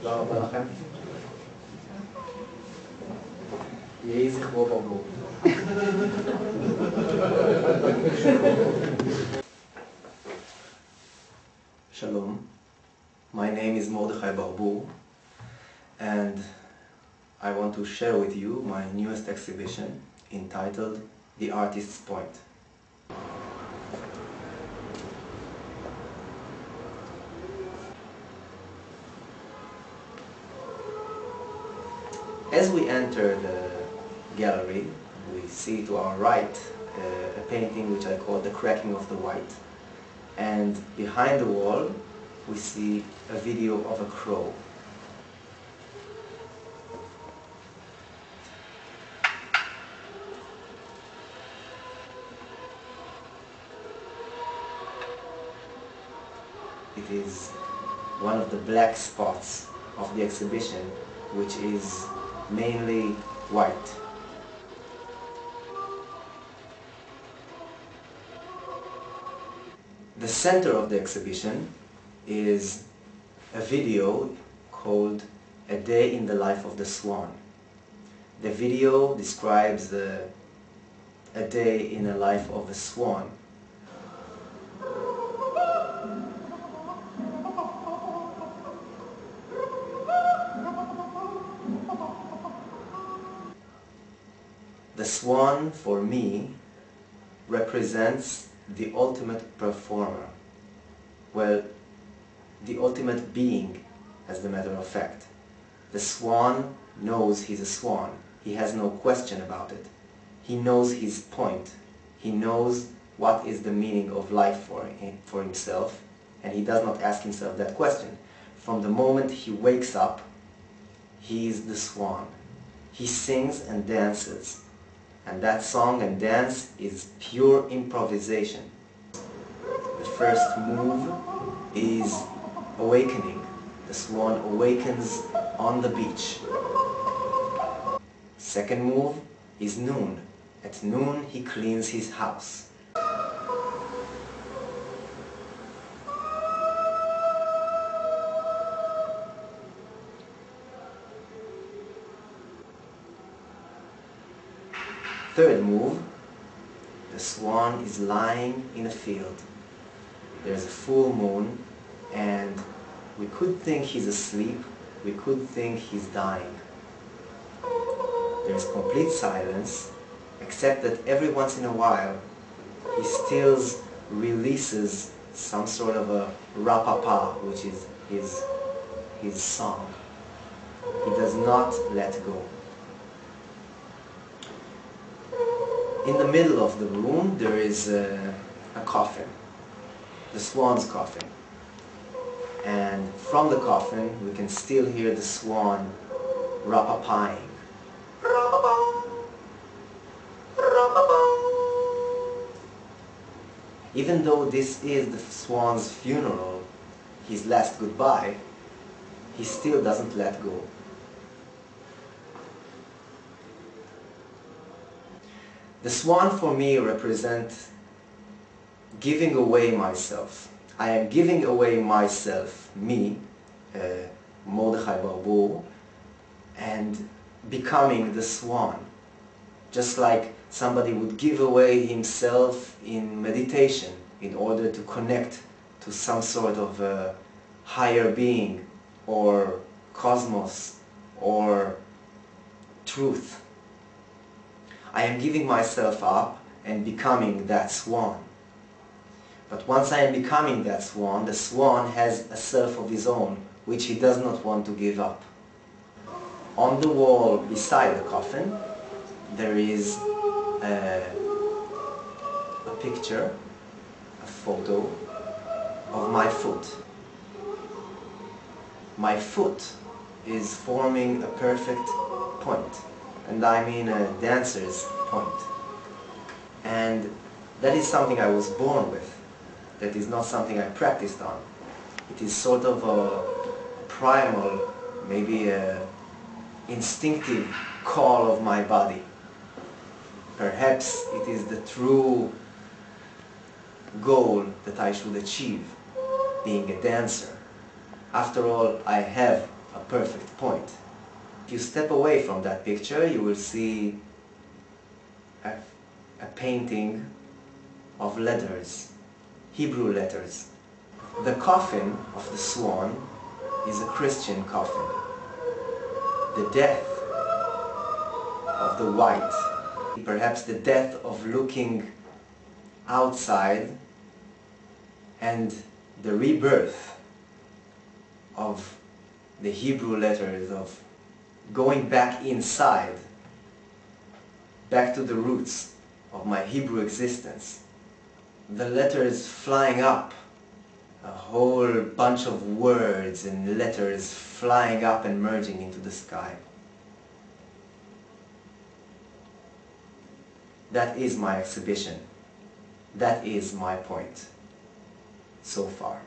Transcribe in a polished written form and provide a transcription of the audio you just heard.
תודה רבה לכם. יהי זכרו ברוך. Shalom. My name is Mordechai Barbour, and I want to share with you my newest exhibition entitled The Artist's Point. As we enter the gallery, we see to our right a painting which I call The Cracking of the White, and behind the wall we see a video of a crow. It is one of the black spots of the exhibition, which is mainly white. The center of the exhibition is a video called A Day in the Life of the Swan. The video describes a day in the life of a swan. The swan, for me, represents the ultimate performer. Well, the ultimate being, as a matter of fact. The swan knows he's a swan. He has no question about it. He knows his point. He knows what is the meaning of life for himself, and he does not ask himself that question. From the moment he wakes up, he is the swan. He sings and dances. And that song and dance is pure improvisation. The first move is awakening. The swan awakens on the beach. Second move is noon. At noon he cleans his house. Third move, the swan is lying in a field. There's a full moon, and we could think he's asleep, we could think he's dying. There's complete silence, except that every once in a while he still releases some sort of a rapapa, which is his song. He does not let go. In the middle of the room there is a coffin, the swan's coffin. And from the coffin we can still hear the swan rapapaying. Even though this is the swan's funeral, his last goodbye, he still doesn't let go. The swan for me represents giving away myself. I am giving away myself, me, Mordechai Barbour, and becoming the swan. Just like somebody would give away himself in meditation in order to connect to some sort of higher being or cosmos or truth. I am giving myself up and becoming that swan. But once I am becoming that swan, the swan has a self of his own, which he does not want to give up. On the wall beside the coffin, there is a picture, a photo of my foot. My foot is forming a perfect point. And I mean a dancer's point. And that is something I was born with. That is not something I practiced on. It is sort of a primal, maybe a instinctive call of my body. Perhaps it is the true goal that I should achieve, being a dancer. After all, I have a perfect point. If you step away from that picture, you will see a painting of letters, Hebrew letters. The coffin of the swan is a Christian coffin. The death of the white, perhaps the death of looking outside, and the rebirth of the Hebrew letters, of going back inside, back to the roots of my Hebrew existence. The letters flying up, a whole bunch of words and letters flying up and merging into the sky. That is my exhibition. That is my point so far.